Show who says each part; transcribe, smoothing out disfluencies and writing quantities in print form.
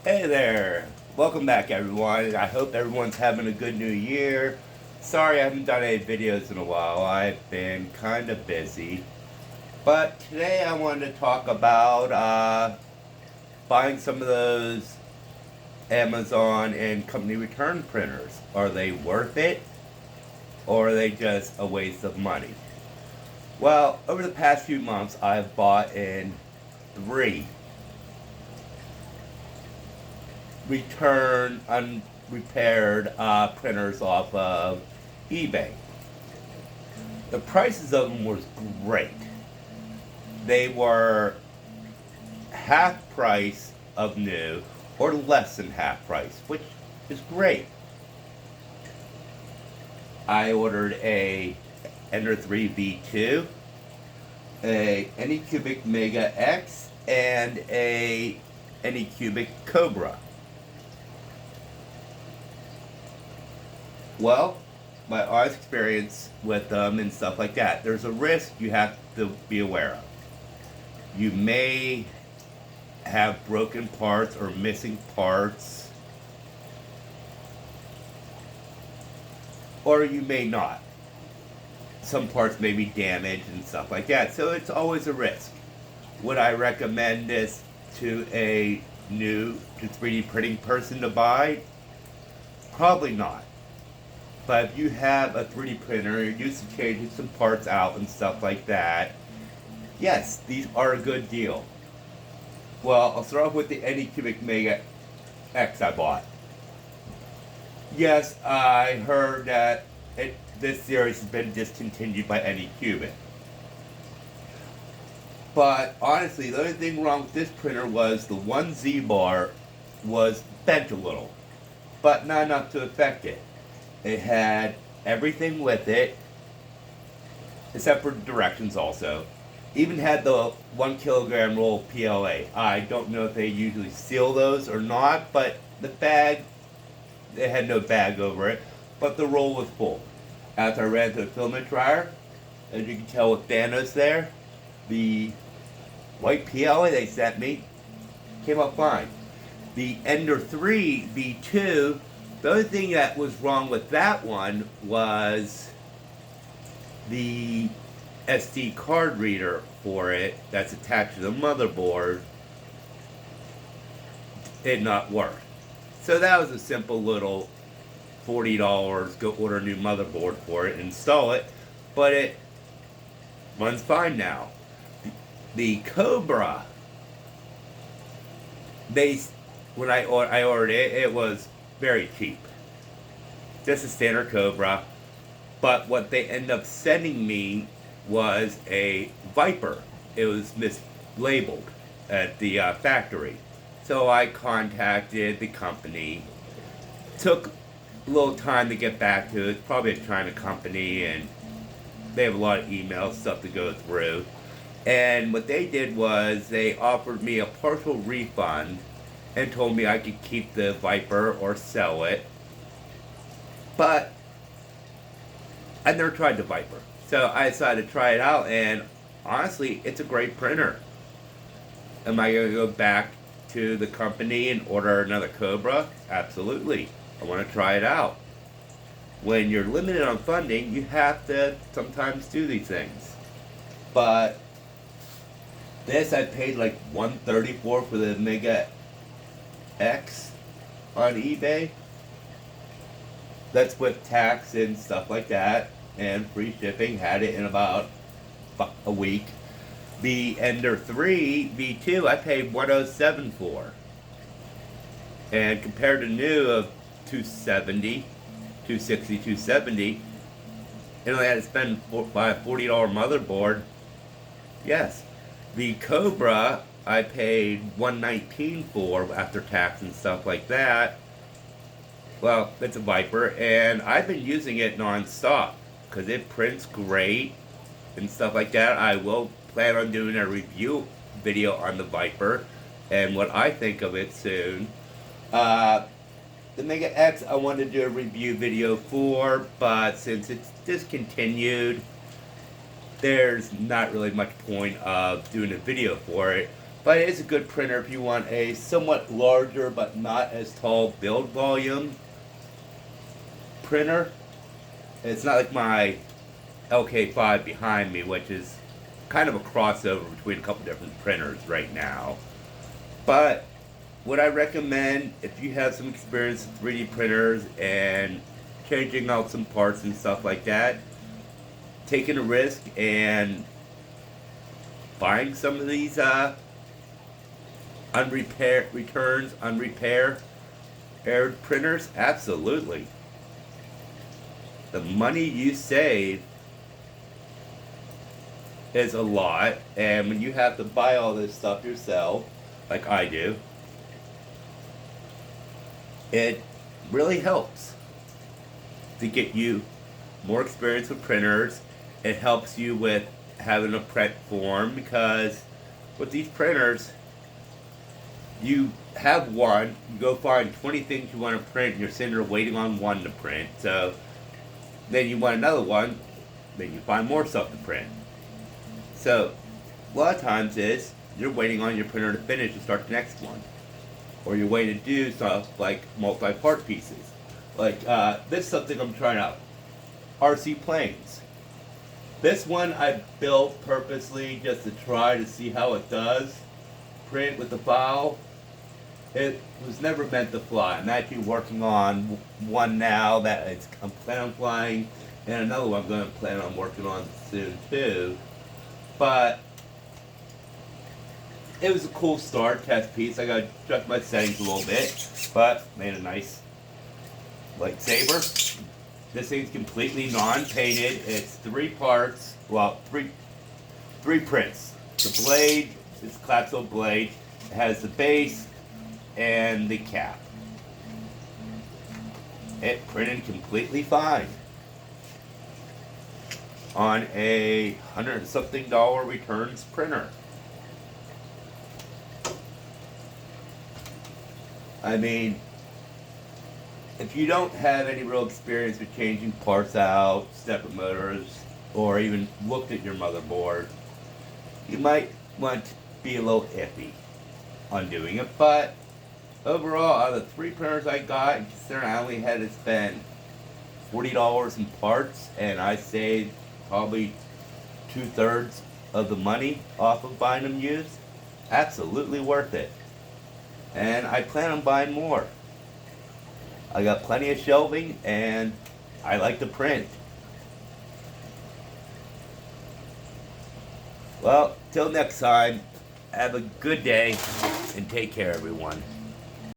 Speaker 1: Hey there! Welcome back, everyone. I hope everyone's having a good new year. Sorry I haven't done any videos in a while. I've been kind of busy. But today I wanted to talk about buying some of those Amazon and company return printers. Are they worth it? Or are they just a waste of money? Well, over the past few months, I've bought in three return unrepaired printers off of eBay. The prices of them was great. They were half price of new or less than half price, which is great. I ordered a Ender 3 V2, a Anycubic Mega X, and a Anycubic Cobra. Well, my honest experience with them and stuff like that, there's a risk you have to be aware of. You may have broken parts or missing parts, or you may not. Some parts may be damaged and stuff like that, so it's always a risk. Would I recommend this to a new to 3D printing person to buy? Probably not. But if you have a 3D printer, you're used to changing some parts out and stuff like that, yes, these are a good deal. Well, I'll start off with the Anycubic Mega X I bought. Yes, I heard that this series has been discontinued by Anycubic. But honestly, the only thing wrong with this printer was the one Z-bar was bent a little, but not enough to affect it. It had everything with it, except for directions also. Even had the 1 kilogram roll of PLA. I don't know if they usually seal those or not, but the bag, it had no bag over it, but the roll was full. After I ran through the filament dryer, as you can tell with Thanos there, the white PLA they sent me came out fine. The Ender 3 V2, the only thing that was wrong with that one was the SD card reader for it that's attached to the motherboard did not work. So that was a simple little $40, go order a new motherboard for it, install it, but it runs fine now. The Cobra, when I ordered it, it was very cheap. Just a standard Cobra. But what they ended up sending me was a Viper. It was mislabeled at the factory. So I contacted the company. Took a little time to get back to it. It's probably a China company and they have a lot of email stuff to go through. And what they did was they offered me a partial refund and told me I could keep the Viper or sell it. But I never tried the Viper. So I decided to try it out, and honestly, it's a great printer. Am I going to go back to the company and order another Cobra? Absolutely. I want to try it out. When you're limited on funding, you have to sometimes do these things. But this I paid like $134 for the Mega X on eBay. That's with tax and stuff like that, and free shipping. Had it in about a week. The Ender 3 V2 I paid $107 for, and compared to new of $260, $270, it only had to spend by a $40 motherboard. Yes, the Cobra I paid $119 for after tax and stuff like that. Well, it's a Viper, and I've been using it non-stop because it prints great and stuff like that. I will plan on doing a review video on the Viper and what I think of it soon. The Mega X I wanted to do a review video for, but since it's discontinued, there's not really much point of doing a video for it. But it is a good printer if you want a somewhat larger but not as tall build volume printer. It's not like my LK5 behind me, which is kind of a crossover between a couple different printers right now. But would I recommend, if you have some experience with 3D printers and changing out some parts and stuff like that, taking a risk and buying some of these unrepaired printers? Absolutely. The money you save is a lot, and when you have to buy all this stuff yourself, like I do, it really helps to get you more experience with printers. It helps you with having a print form, because with these printers, you have one, you go find 20 things you want to print, and you're sitting there waiting on one to print. So then you want another one, then you find more stuff to print. So a lot of times you're waiting on your printer to finish to start the next one. Or you're waiting to do stuff like multi-part pieces. Like this is something I'm trying out. RC planes. This one I built purposely just to try to see how it does. Print with the file. It was never meant to fly. I'm actually working on one now that I'm planning on flying, and another one I'm going to plan on working on soon too. But it was a cool start, test piece. I got to adjust my settings a little bit, but made a nice lightsaber. This thing's completely non-painted. It's 3 parts, well, three prints. The blade, this Clapso blade, it has the base and the cap. It printed completely fine on a $100 and something returns printer. I mean, if you don't have any real experience with changing parts out, stepper motors, or even looked at your motherboard, you might want to be a little iffy on doing it. But overall, out of the 3 printers I got, considering I only had to spend $40 in parts, and I saved probably 2/3 of the money off of buying them used, absolutely worth it. And I plan on buying more. I got plenty of shelving, and I like to print. Well, till next time, have a good day, and take care, everyone.